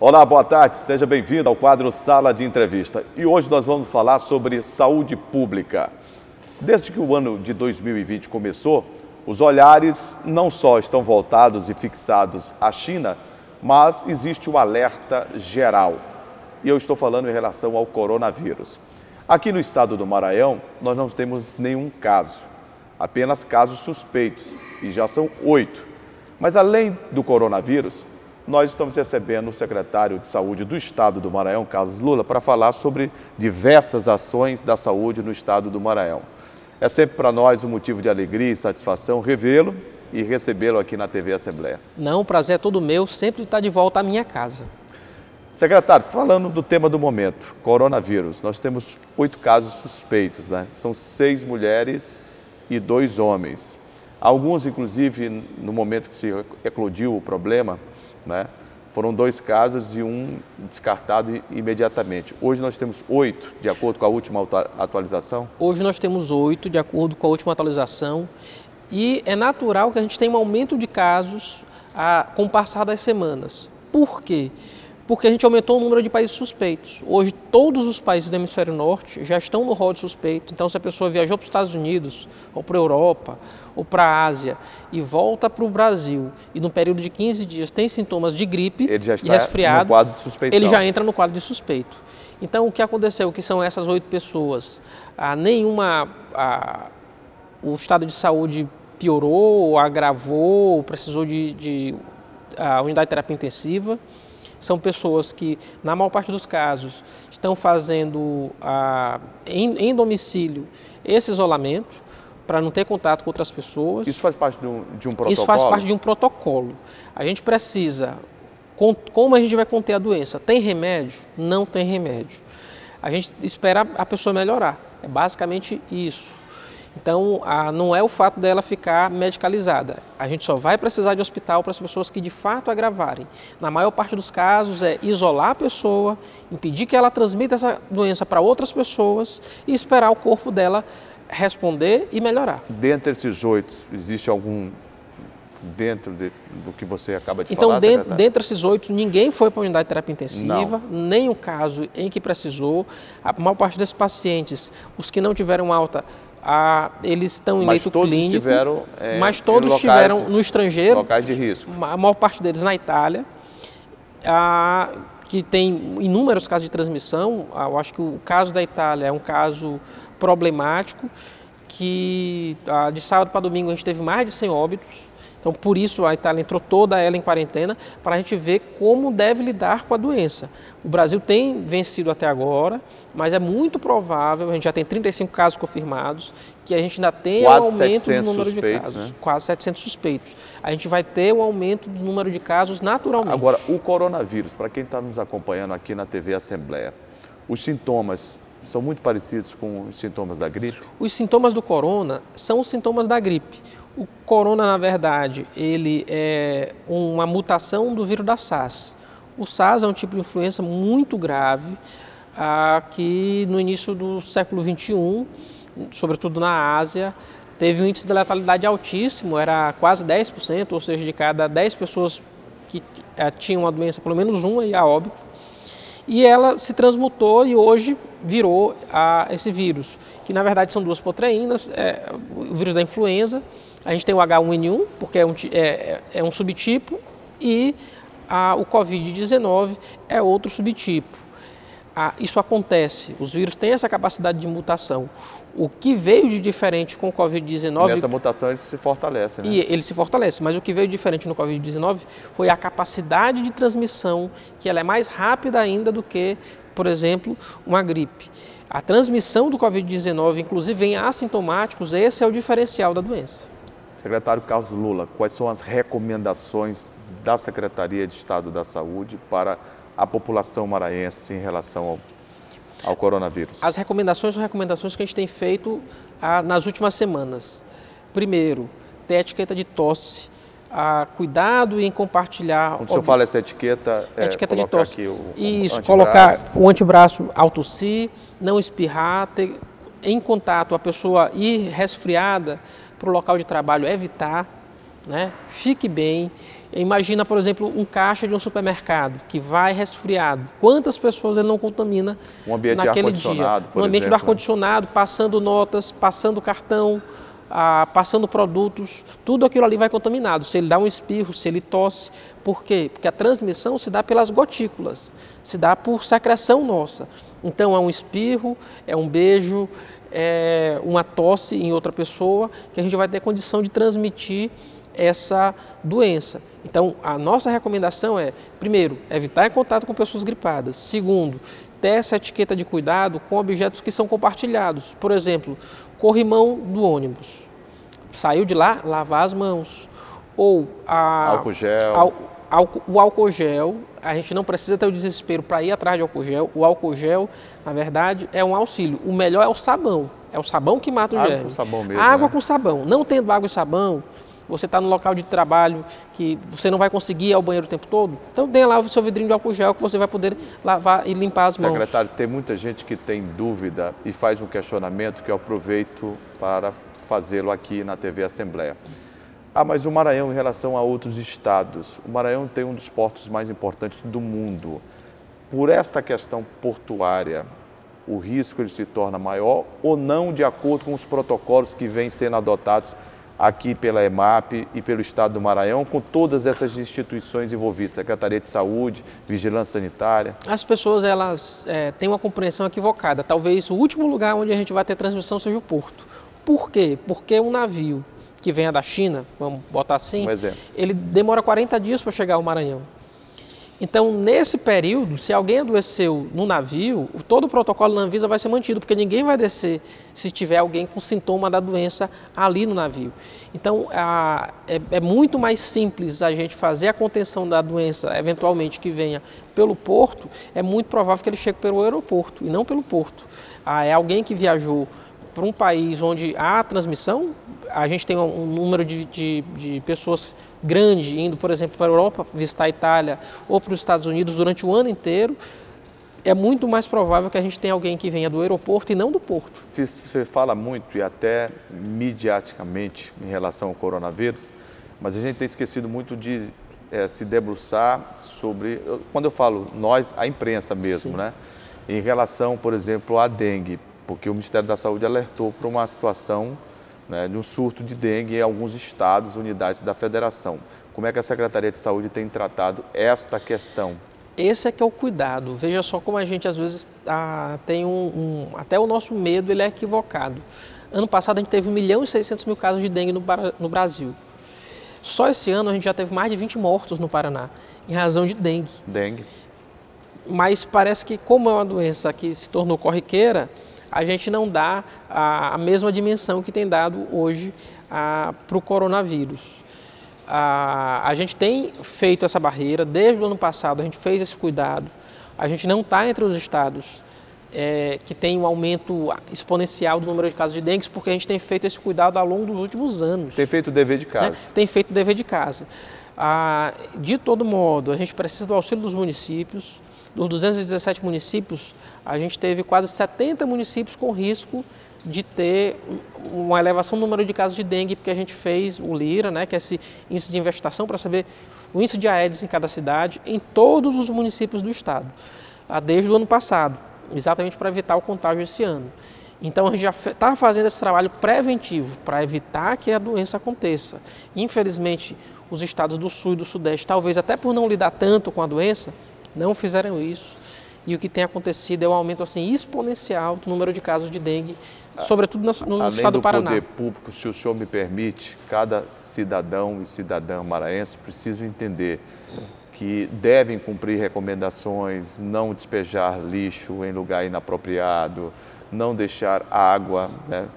Olá, boa tarde, seja bem-vindo ao quadro Sala de Entrevista. E hoje nós vamos falar sobre saúde pública. Desde que o ano de 2020 começou, os olhares não só estão voltados e fixados à China, mas existe um alerta geral. E eu estou falando em relação ao coronavírus. Aqui no estado do Maranhão, nós não temos nenhum caso, apenas casos suspeitos, e já são 8. Mas além do coronavírus, nós estamos recebendo o secretário de Saúde do estado do Maranhão, Carlos Lula, para falar sobre diversas ações da saúde no estado do Maranhão. É sempre para nós um motivo de alegria e satisfação revê-lo e recebê-lo aqui na TV Assembleia. Não, o prazer é todo meu, sempre estar de volta à minha casa. Secretário, falando do tema do momento, coronavírus, nós temos 8 casos suspeitos, né? São 6 mulheres e 2 homens. Alguns, inclusive, no momento que se eclodiu o problema, né, foram 2 casos e um descartado imediatamente. Hoje nós temos 8, de acordo com a última atualização? Hoje nós temos 8, de acordo com a última atualização, e é natural que a gente tenha um aumento de casos com o passar das semanas. Por quê? Porque a gente aumentou o número de países suspeitos. Hoje, todos os países do hemisfério norte já estão no rol de suspeito. Então, se a pessoa viajou para os Estados Unidos, ou para a Europa, ou para a Ásia, e volta para o Brasil, e no período de 15 dias tem sintomas de gripe e resfriado, no quadro de suspeição. Ele já entra no quadro de suspeito. Então, o que aconteceu? Que são essas 8 pessoas. O estado de saúde piorou, agravou, precisou de unidade de terapia intensiva. São pessoas que, na maior parte dos casos, estão fazendo em domicílio esse isolamento para não ter contato com outras pessoas. Isso faz parte de um protocolo? Isso faz parte de um protocolo. A gente precisa, como a gente vai conter a doença? Tem remédio? Não tem remédio. A gente espera a pessoa melhorar. É basicamente isso. Então, não é o fato dela ficar medicalizada. A gente só vai precisar de hospital para as pessoas que de fato agravarem. Na maior parte dos casos é isolar a pessoa, impedir que ela transmita essa doença para outras pessoas e esperar o corpo dela responder e melhorar. Dentre esses 8, existe algum dentro do que você acaba de falar, secretário? Então, dentre esses 8, ninguém foi para a unidade de terapia intensiva, nem o caso em que precisou. A maior parte desses pacientes, os que não tiveram alta, eles estão em leito clínico, mas todos estiveram no estrangeiro, locais de risco. A maior parte deles na Itália, que tem inúmeros casos de transmissão. Eu acho que o caso da Itália é um caso problemático, que de sábado para domingo a gente teve mais de 100 óbitos. Então, por isso, a Itália entrou toda ela em quarentena, para a gente ver como deve lidar com a doença. O Brasil tem vencido até agora, mas é muito provável, a gente já tem 35 casos confirmados, que a gente ainda tenha um aumento do número de casos. Né? Quase 700 suspeitos. A gente vai ter um aumento do número de casos naturalmente. Agora, o coronavírus, para quem está nos acompanhando aqui na TV Assembleia, os sintomas são muito parecidos com os sintomas da gripe? Os sintomas do corona são os sintomas da gripe. O corona, na verdade, ele é uma mutação do vírus da SARS. O SARS é um tipo de influenza muito grave, que no início do século XXI, sobretudo na Ásia, teve um índice de letalidade altíssimo, era quase 10%, ou seja, de cada 10 pessoas que tinham a doença, pelo menos uma ia a óbito. E ela se transmutou e hoje virou esse vírus, que na verdade são 2 proteínas, o vírus da influenza. A gente tem o H1N1, porque é um subtipo, e o Covid-19 é outro subtipo. Isso acontece, os vírus têm essa capacidade de mutação. O que veio de diferente com o Covid-19... Nessa mutação ele se fortalece, né? E ele se fortalece, mas o que veio diferente no Covid-19 foi a capacidade de transmissão, que ela é mais rápida ainda do que, por exemplo, uma gripe. A transmissão do Covid-19, inclusive em assintomáticos, esse é o diferencial da doença. Secretário Carlos Lula, quais são as recomendações da Secretaria de Estado da Saúde para a população maranhense em relação ao coronavírus? As recomendações são recomendações que a gente tem feito nas últimas semanas. Primeiro, ter etiqueta de tosse, cuidado em compartilhar... Quando o senhor fala essa etiqueta, etiqueta de tosse. Aqui Isso, colocar o antebraço ao tossir, não espirrar, ter em contato a pessoa ir resfriada para o local de trabalho, evitar, né? Fique bem, Imagina, por exemplo, um caixa de um supermercado que vai resfriado. Quantas pessoas ele não contamina naquele dia? Um ambiente do ar-condicionado, passando notas, passando cartão, passando produtos, tudo aquilo ali vai contaminado. Se ele dá um espirro, se ele tosse. Por quê? Porque a transmissão se dá pelas gotículas, se dá por secreção nossa. Então é um espirro, é um beijo, é uma tosse em outra pessoa que a gente vai ter condição de transmitir essa doença. Então, a nossa recomendação é, primeiro, evitar contato com pessoas gripadas. Segundo, ter essa etiqueta de cuidado com objetos que são compartilhados. Por exemplo, corrimão do ônibus. Saiu de lá, lavar as mãos. Ou álcool gel. O álcool gel, a gente não precisa ter o desespero para ir atrás de álcool gel. O álcool gel, na verdade, é um auxílio. O melhor é o sabão. É o sabão que mata o germe. Água com sabão mesmo, água né? com sabão. Não tendo água e sabão, você está no local de trabalho que você não vai conseguir ir ao banheiro o tempo todo, então tenha lá o seu vidrinho de álcool gel que você vai poder lavar e limpar as mãos. Secretário, tem muita gente que tem dúvida e faz um questionamento que eu aproveito para fazê-lo aqui na TV Assembleia. Mas o Maranhão, em relação a outros estados, o Maranhão tem um dos portos mais importantes do mundo. Por esta questão portuária, o risco ele se torna maior ou não, de acordo com os protocolos que vêm sendo adotados aqui pela EMAP e pelo Estado do Maranhão, com todas essas instituições envolvidas, Secretaria de Saúde, Vigilância Sanitária? As pessoas elas têm uma compreensão equivocada. Talvez o último lugar onde a gente vai ter transmissão seja o porto. Por quê? Porque um navio que venha da China, vamos botar assim, ele demora 40 dias para chegar ao Maranhão. Então, nesse período, se alguém adoeceu no navio, todo o protocolo da Anvisa vai ser mantido, porque ninguém vai descer se tiver alguém com sintoma da doença ali no navio. Então, é muito mais simples a gente fazer a contenção da doença, eventualmente, que venha pelo porto, é muito provável que ele chegue pelo aeroporto e não pelo porto. É alguém que viajou para um país onde há transmissão, a gente tem um número de pessoas grande indo, por exemplo, para a Europa, visitar a Itália ou para os Estados Unidos durante o ano inteiro, é muito mais provável que a gente tenha alguém que venha do aeroporto e não do porto. Você fala muito e até midiaticamente em relação ao coronavírus, mas a gente tem esquecido muito de se debruçar sobre, quando eu falo nós, a imprensa mesmo, Sim. né? Em relação, por exemplo, à dengue, porque o Ministério da Saúde alertou para uma situação, né, de um surto de dengue em alguns estados, unidades da federação. Como é que a Secretaria de Saúde tem tratado esta questão? Esse é que é o cuidado. Veja só como a gente às vezes tem até o nosso medo ele é equivocado. Ano passado a gente teve 1.600.000 casos de dengue no Brasil. Só esse ano a gente já teve mais de 20 mortos no Paraná, em razão de dengue. Dengue. Mas parece que como é uma doença que se tornou corriqueira, a gente não dá a mesma dimensão que tem dado hoje para o coronavírus. A gente tem feito essa barreira, desde o ano passado a gente fez esse cuidado. A gente não está entre os estados que tem um aumento exponencial do número de casos de dengue, porque a gente tem feito esse cuidado ao longo dos últimos anos. Tem feito o dever de casa. Né? Tem feito o dever de casa. De todo modo, a gente precisa do auxílio dos municípios. Dos 217 municípios, a gente teve quase 70 municípios com risco de ter uma elevação no número de casos de dengue, porque a gente fez o LIRA, né, que é esse índice de investigação para saber o índice de Aedes em cada cidade, em todos os municípios do estado, desde o ano passado, exatamente para evitar o contágio esse ano. Então a gente já está fazendo esse trabalho preventivo para evitar que a doença aconteça. Infelizmente, os estados do sul e do sudeste, talvez até por não lidar tanto com a doença, não fizeram isso, e o que tem acontecido é um aumento assim, exponencial do número de casos de dengue, sobretudo no estado do Paraná. Além do poder público, se o senhor me permite, cada cidadão e cidadã maranhense precisa entender que devem cumprir recomendações, não despejar lixo em lugar inapropriado, não deixar água, né,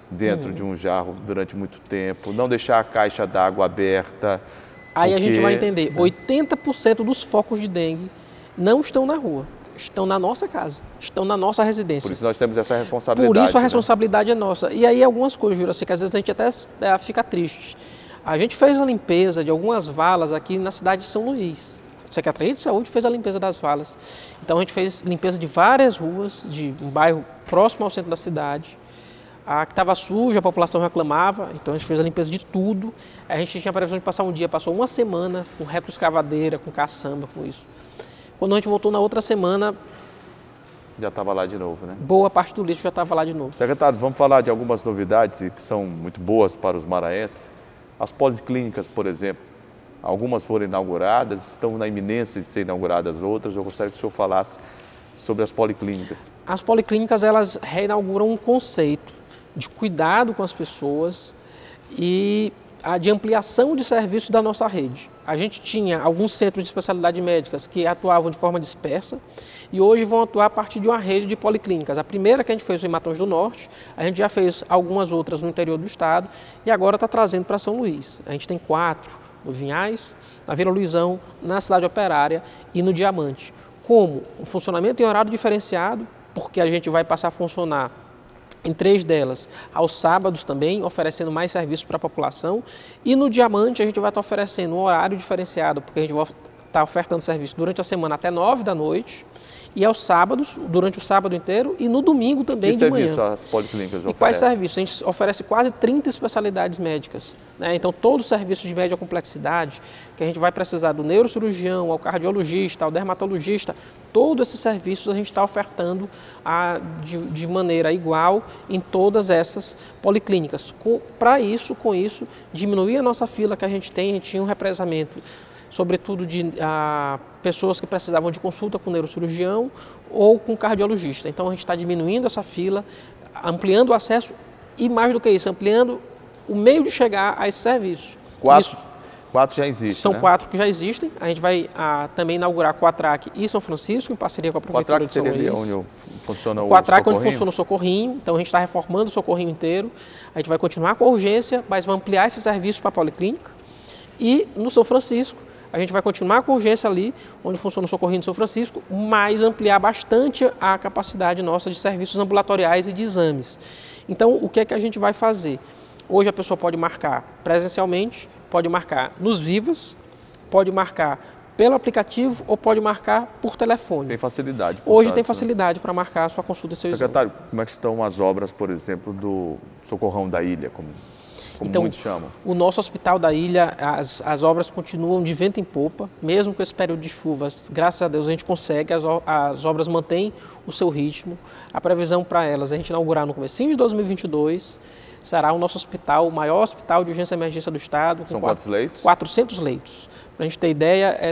dentro de um jarro durante muito tempo, não deixar a caixa d'água aberta. Aí a gente vai entender, 80% dos focos de dengue não estão na rua, estão na nossa casa, estão na nossa residência. Por isso nós temos essa responsabilidade. Por isso a responsabilidade é nossa. E aí algumas coisas, Juraci, que às vezes a gente até fica triste. A gente fez a limpeza de algumas valas aqui na cidade de São Luís. A Secretaria de Saúde fez a limpeza das valas. Então a gente fez limpeza de várias ruas, de um bairro próximo ao centro da cidade. A que estava suja, a população reclamava, então a gente fez a limpeza de tudo. A gente tinha a previsão de passar um dia, passou uma semana com retroescavadeira, com caçamba, com isso. Quando a gente voltou na outra semana, já estava lá de novo, né? Boa parte do lixo já estava lá de novo. Secretário, vamos falar de algumas novidades que são muito boas para os maranhenses. As policlínicas, por exemplo, algumas foram inauguradas, estão na iminência de ser inauguradas outras. Eu gostaria que o senhor falasse sobre as policlínicas. As policlínicas, elas reinauguram um conceito de cuidado com as pessoas e de ampliação de serviços da nossa rede. A gente tinha alguns centros de especialidade médicas que atuavam de forma dispersa e hoje vão atuar a partir de uma rede de policlínicas. A primeira que a gente fez foi em Matões do Norte, a gente já fez algumas outras no interior do estado e agora está trazendo para São Luís. A gente tem 4 no Vinhais, na Vila Luizão, na Cidade Operária e no Diamante. Como o funcionamento em horário diferenciado, porque a gente vai passar a funcionar em 3 delas aos sábados também, oferecendo mais serviços para a população. E no Diamante a gente vai estar oferecendo um horário diferenciado, porque a gente vai estar ofertando serviço durante a semana até 9 da noite e aos sábados, durante o sábado inteiro e no domingo também de manhã. Que serviço as policlínicas oferecem? E quais serviços? A gente oferece quase 30 especialidades médicas, né? Então todos os serviços de média complexidade, que a gente vai precisar do neurocirurgião, ao cardiologista, ao dermatologista, todos esses serviços a gente está ofertando de maneira igual em todas essas policlínicas. Com isso, diminuir a nossa fila que a gente tinha um represamento sobretudo de pessoas que precisavam de consulta com neurocirurgião ou com cardiologista. Então a gente está diminuindo essa fila, ampliando o acesso e, mais do que isso, ampliando o meio de chegar a esse serviço. 4 já existem, São, né? 4 que já existem. A gente vai também inaugurar Quatrac e São Francisco, em parceria com a Prefeitura de São Luís. Quatrac seria onde funciona o Quatrac socorrinho? Onde funciona o socorrinho. Então a gente está reformando o socorrinho inteiro. A gente vai continuar com a urgência, mas vai ampliar esse serviço para a policlínica. E no São Francisco, a gente vai continuar com a urgência ali, onde funciona o socorrinho de São Francisco, mas ampliar bastante a capacidade nossa de serviços ambulatoriais e de exames. Então, o que é que a gente vai fazer? Hoje a pessoa pode marcar presencialmente, pode marcar nos Vivas, pode marcar pelo aplicativo ou pode marcar por telefone. Tem facilidade. Hoje tem facilidade para marcar a sua consulta e seu exame. Secretário, como é que estão as obras, por exemplo, do Socorrão da Ilha, como então, muitos chamam? O nosso hospital da ilha, as obras continuam de vento em popa, mesmo com esse período de chuvas. Graças a Deus a gente consegue, as obras mantêm o seu ritmo. A previsão para elas é a gente inaugurar no comecinho de 2022, será o nosso hospital, o maior hospital de urgência e emergência do estado. São quantos leitos? 400 leitos. Para a gente ter ideia, é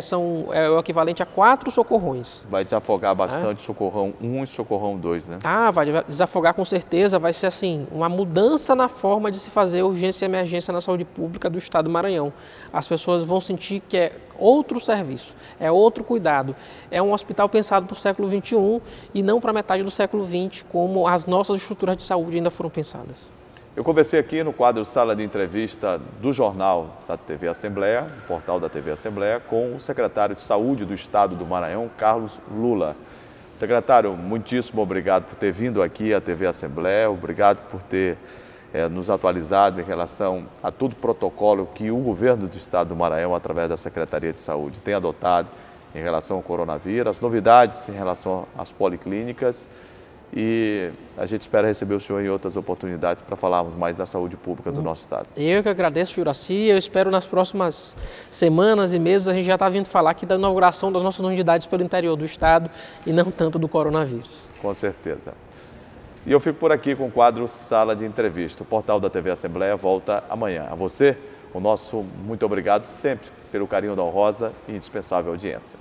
o equivalente a 4 socorrões. Vai desafogar bastante Socorrão 1 e Socorrão 2, né? Vai desafogar com certeza, vai ser assim, uma mudança na forma de se fazer urgência e emergência na saúde pública do estado do Maranhão. As pessoas vão sentir que é outro serviço, é outro cuidado. É um hospital pensado para o século XXI e não para a metade do século XX, como as nossas estruturas de saúde ainda foram pensadas. Eu conversei aqui no quadro Sala de Entrevista do Jornal da TV Assembleia, do portal da TV Assembleia, com o secretário de Saúde do Estado do Maranhão, Carlos Lula. Secretário, muitíssimo obrigado por ter vindo aqui à TV Assembleia, obrigado por ter nos atualizado em relação a todo o protocolo que o governo do Estado do Maranhão, através da Secretaria de Saúde, tem adotado em relação ao coronavírus, as novidades em relação às policlínicas. E a gente espera receber o senhor em outras oportunidades para falarmos mais da saúde pública do nosso estado. Eu que agradeço, Juraci. Eu espero nas próximas semanas e meses a gente já está vindo falar aqui da inauguração das nossas unidades pelo interior do estado e não tanto do coronavírus. Com certeza. E eu fico por aqui com o quadro Sala de Entrevista. O portal da TV Assembleia volta amanhã. A você, o nosso muito obrigado sempre pelo carinho da honrosa e indispensável audiência.